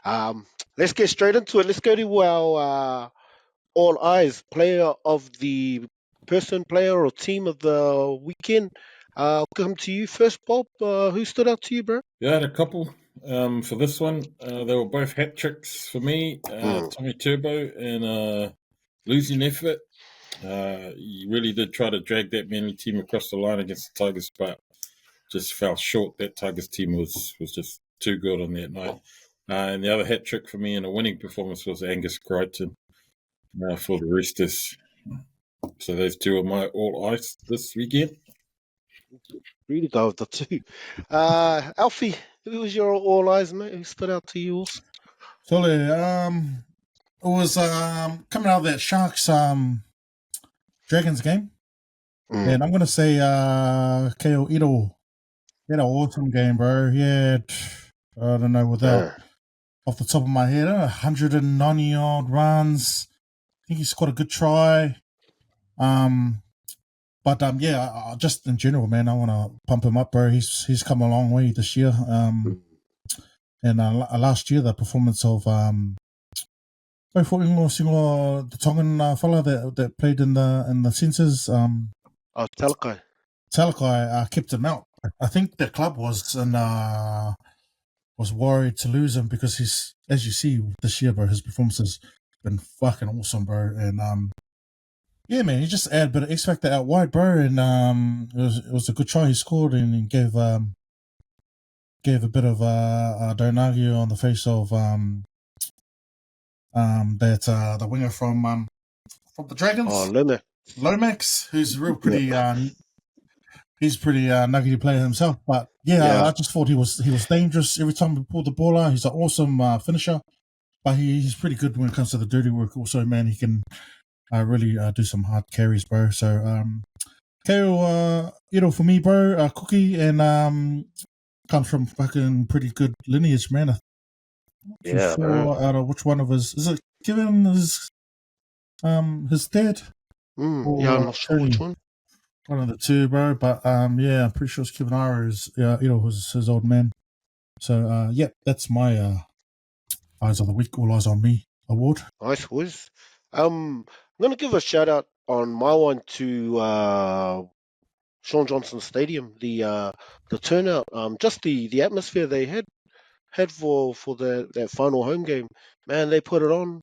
Let's get straight into it. Let's go to our All Eyes player of the player or team of the weekend. I'll come to you first, Bob. Who stood out to you, bro? Yeah, I had a couple for this one. They were both hat tricks for me. Tommy Turbo and losing effort. He really did try to drag that Manly team across the line against the Tigers, but just fell short. That Tigers team was just too good on that night. And the other hat trick for me in a winning performance was Angus Crichton for the Roosters. So those two are my All Eyes this weekend. Really go with the two. Alfie, who was your All Eyes, mate? Who stood out to you also? So, it was coming out of that Sharks Dragons game. And I'm going to say Kaea Ito. He had an awesome game, bro. He had, I don't know, off the top of my head, 190 odd runs. I think he scored a good try. But yeah, just in general, man, I want to pump him up, bro. He's come a long way this year. And last year, the performance of the Tongan fella that played in the Censors, Talakai kept him out. I think the club was worried to lose him because he's, as you see this year, bro, his performance has been fucking awesome, bro. And yeah, man, he just added a bit of X factor out wide, bro. And it was a good try he scored, and he gave a bit of Donagio on the face of the winger from the Dragons. Oh, Lomax, who's real pretty. He's pretty nuggety player himself, but yeah, I just thought he was dangerous every time he pulled the ball out. He's an awesome finisher, but he's pretty good when it comes to the dirty work. Also, man, he can really do some hard carries, bro. So, Kaea, for me, bro, Cookie, and comes from fucking pretty good lineage, man. Yeah, out of which one of his is it? Given his dad. Yeah, I'm not sure which one. One of the two, bro. But yeah, I'm pretty sure it's Kevin Ara's, was his old man. So yeah, that's my Eyes of the Week, All Eyes on Me award. Nice, Wiz. I'm gonna give a shout out on my one to Sean Johnson Stadium. The turnout, just the atmosphere they had for that final home game. Man, they put it on.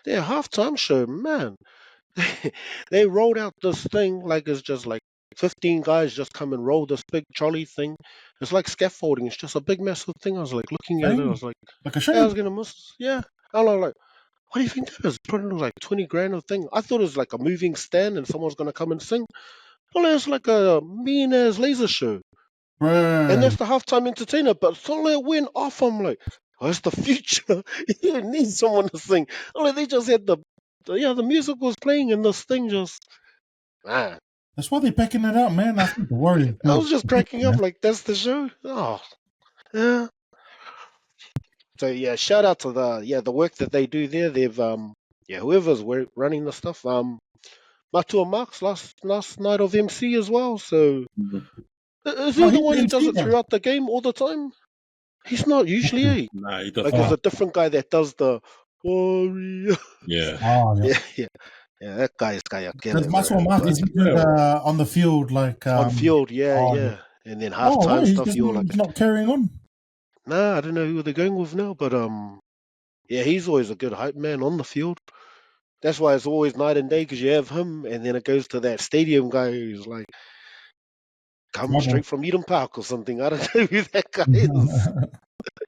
Their halftime show, man. They rolled out this thing like it's just like 15 guys just come and roll this big trolley thing. It's like scaffolding. It's just a big massive thing. I was like looking at it. I was like a show. I was gonna miss. Yeah. I was like, what do you think that is? Probably like 20 grand of thing. I thought it was like a moving stand and someone's gonna come and sing. Well, it's like a mean ass laser show. And that's the halftime entertainer. But suddenly it went off. I'm like, oh, it's the future. You need someone to sing. Like they just had the music was playing and this thing just, man. That's why they're packing it out, man. I think the worry. I was just cracking up like that's the show. Oh, yeah. So yeah, shout out to the work that they do there. They've whoever's running the stuff. Matua Marks last night of MC as well. So is he the one who does it throughout the game all the time? He's not usually. No, he doesn't. Like there's a different guy that does the warrior. Yeah. Oh, yeah. That guy is Kaea Kele. There's Matua Marks on the field, like on field, yeah. And then halftime stuff. You're like not carrying on. Nah, I don't know who they're going with now, but yeah, he's always a good hype man on the field. That's why it's always night and day because you have him, and then it goes to that stadium guy who's like, come straight from Eden Park or something. I don't know who that guy is.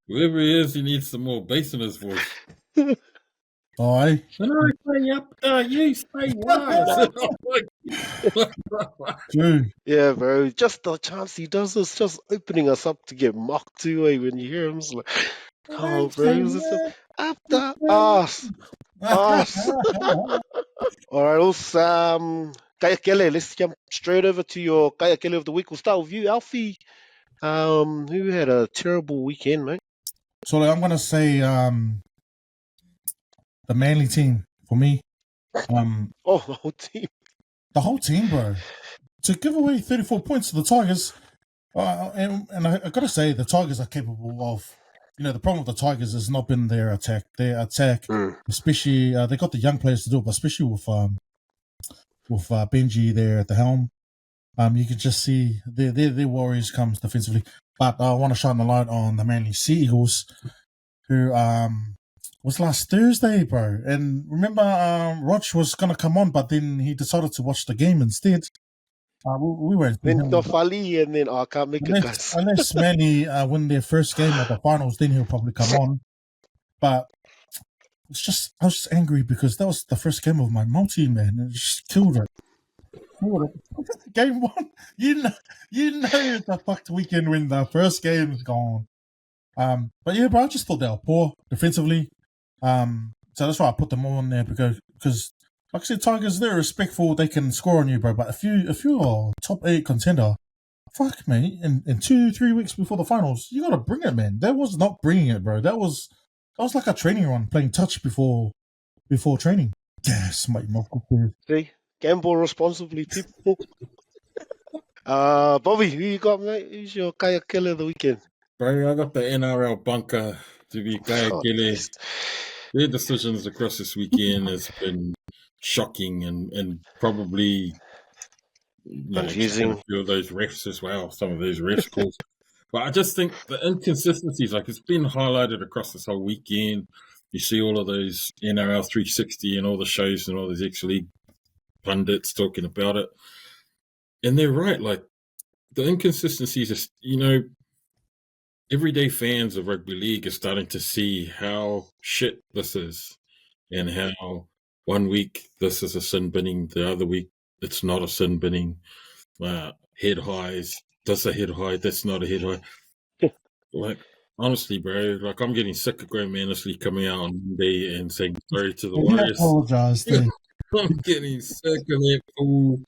Whoever he is, he needs some more bass in his voice. Aye. When I say up, you say what? Yeah, bro. Just the chance he does this, just opening us up to get mocked too. When you hear him, it's like, come on, bro. Up the ass. All right, also, Kaea Kele, let's jump straight over to your Kaea Kele of the week. We'll start with you, Alfie. Who had a terrible weekend, mate? So I'm gonna say the Manly team for me. The whole team. The whole team, bro. To give away 34 points to the Tigers, and I gotta say the Tigers are capable of the problem with the Tigers has not been their attack. Their attack, especially they got the young players to do it, but especially with Benji there at the helm, you can just see their Warriors comes defensively. But I want to shine the light on the Manly Sea Eagles, who was last Thursday, bro. And remember, Rog was gonna come on, but then he decided to watch the game instead. We won't. Then Fali, and then I can't make it, guys. Unless Manly win their first game of the finals, then he'll probably come on. But I was just angry because that was the first game of my multi, man, and it just killed it. Game one, you know it's a fucked weekend when the first game is gone. But yeah, bro, I just thought they were poor defensively. So that's why I put them all on there because like I said, Tigers, they're respectful, they can score on you, bro. But if you're a top 8 contender, fuck me, in 2-3 weeks before the finals, you gotta bring it, man. That was not bringing it, bro. That was like a training run, playing touch before training. Yes, mate, See, gamble responsibly, people. Bobby, who you got, mate? Who's your Kaea Kele of the weekend? Bro, I got the NRL bunker to be Kaea Kele. Their decisions across this weekend has been shocking and probably confusing. A few of those refs as well, some of those refs calls. But I just think the inconsistencies, like it's been highlighted across this whole weekend. You see all of those NRL 360 and all the shows and all those ex-league pundits talking about it. And they're right, like the inconsistencies is, everyday fans of rugby league are starting to see how shit this is and how 1 week this is a sin binning, the other week it's not a sin binning. Head highs, that's a head high, that's not a head high. Like, honestly, bro, like I'm getting sick of Graham Annesley coming out on Monday and saying sorry to the Warriors. Apologize, I'm getting sick of that fool.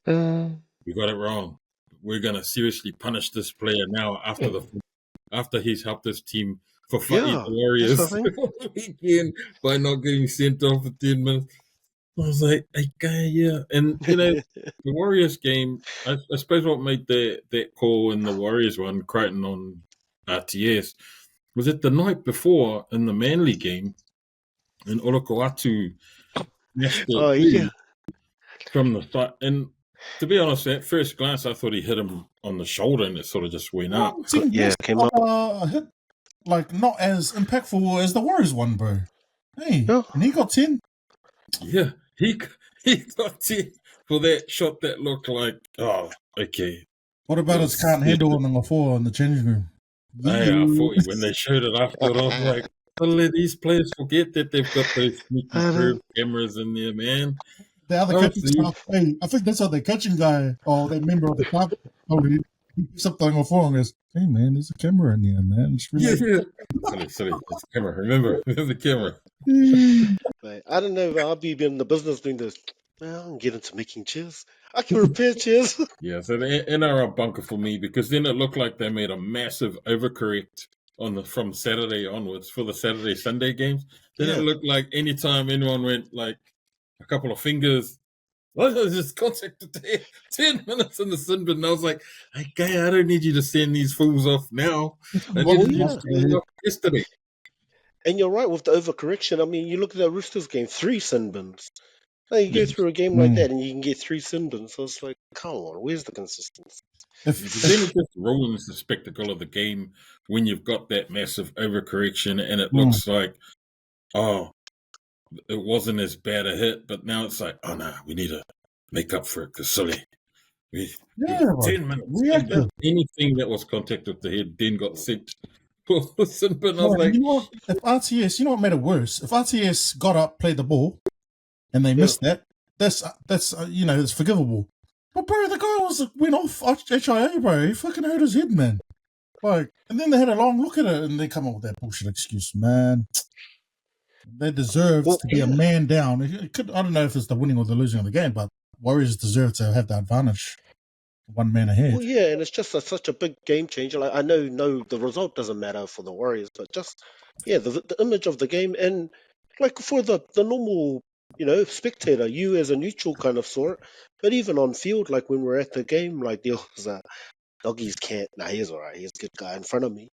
We got it wrong. We're gonna seriously punish this player now after he's helped his team for fighting the Warriors weekend by not getting sent off for 10 minutes. I was like, okay, yeah. And, the Warriors game, I suppose what made that call in the Warriors one, Crichton on RTS, was it the night before in the Manly game, and Olokoatu smashed it from the side. And to be honest, at first glance, I thought he hit him on the shoulder and it sort of just went up. Came up. Hit, like, not as impactful as the Warriors one, bro. Hey, and he got 10. Yeah, he got 10 for that shot that looked like, oh, okay. What about his can't handle on the floor in the changing room? I thought when they showed it after, I was like, don't let these players forget that they've got those sneaky curved cameras in there, man. The other coaching staff, I think that's how the coaching guy or that member of the club, he picks up on the phone and goes, hey, man, there's a camera in there, man. It's really Sorry, it's the camera. Remember the camera. I don't know if I'll be in the business doing this. Well, I'm getting into making chairs. I can repair chairs. Yeah, so the NRL bunker for me, because then it looked like they made a massive overcorrect from Saturday onwards for the Saturday-Sunday games. Then it looked like anytime anyone went like a couple of fingers, I was just contacted 10 minutes in the sin bin. And I was like, okay, I don't need you to send these fools off now. I didn't need to off yesterday. And you're right with the overcorrection. I mean, you look at the Roosters game, 3 sin bins. You go through a game like that and you can get 3 sin bins. So it's like, come on, where's the consistency? Then it just ruins the spectacle of the game when you've got that massive overcorrection and it looks like, oh, it wasn't as bad a hit, but now it's like, oh no, we need to make up for it because silly. 10 minutes. Anything that was contact with the head then got sent. But I was like, if RTS, you know what made it worse? If RTS got up, played the ball, and they missed that, that's it's forgivable. But bro, the guy went off HIA, bro. He fucking hurt his head, man. Like, and then they had a long look at it, and they come up with that bullshit excuse, man. They deserve to be a man down. I don't know if it's the winning or the losing of the game, but Warriors deserve to have the advantage. 1 man ahead. Well, yeah, and it's just such a big game changer. Like, I know, the result doesn't matter for the Warriors, but just, the image of the game. And, like, for the normal, spectator, you as a neutral kind of saw it. But even on field, like, when we're at the game, like, there was Doggy's can't. Nah, he's all right. He's a good guy in front of me.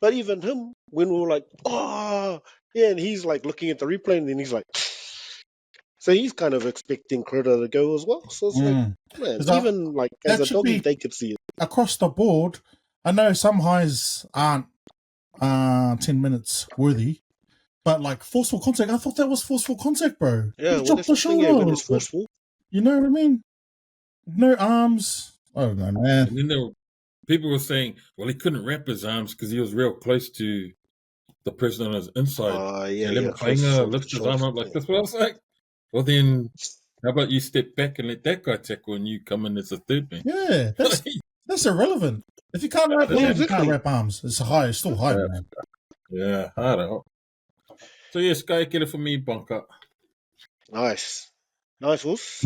But even him, when we were like, oh, yeah, and he's like looking at the replay, and then he's like, so he's kind of expecting Critter to go as well. So it's like, man, even like as a doggy, they could see it across the board. I know some highs aren't 10 minutes worthy, but like forceful contact, I thought that was forceful contact, bro. Yeah, well, that's the thing, yeah, when it's forceful. You know what I mean? No arms. I don't know, man. And then people were saying, well, he couldn't wrap his arms because he was real close to the person on his inside. Yeah, lift his arm up like this. Well, I was like, well, then how about you step back and let that guy tackle and you come in as a third man? Yeah, that's irrelevant. If you can't wrap arms, you can't wrap arms. It's still high, man. Yeah, I don't know. So yeah, Kaea Kele for me, bunker. Nice, Wolves.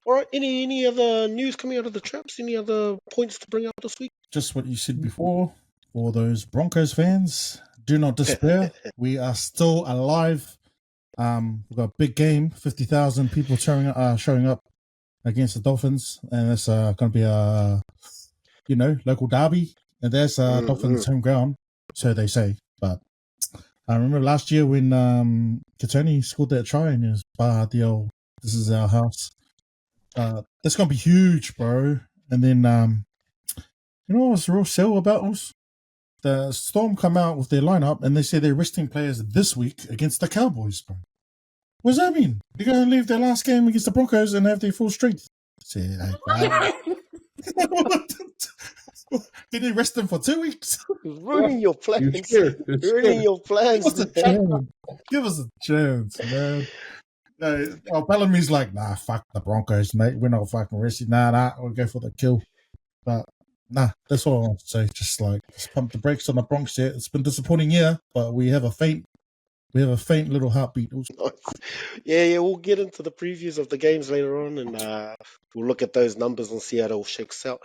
All right. Any other news coming out of the traps? Any other points to bring up this week? Just what you said before. For those Broncos fans, do not despair. We are still alive. We've got a big game. 50,000 people showing up against the Dolphins, and it's going to be a local derby. And there's Dolphins home ground, so they say. But I remember last year when Katoni scored that try and it was Bahadiel, this is our house. That's going to be huge, bro. And then, you know what's real sell about us? The Storm come out with their lineup and they say they're resting players this week against the Cowboys, bro. What does that mean? They're going to leave their last game against the Broncos and have their full strength. Say, did they rest them for 2 weeks? Ruining your plans. Ruining your plans. Give us a chance, man. Bellamy's like, nah, fuck the Broncos, mate. We're not fucking resting. Nah, we'll go for the kill. But nah, that's all I want to say. Just pump the brakes on the Bronx here. It's been a disappointing year, but we have a faint little heartbeat. Yeah, we'll get into the previews of the games later on, and we'll look at those numbers and see how it all shakes out.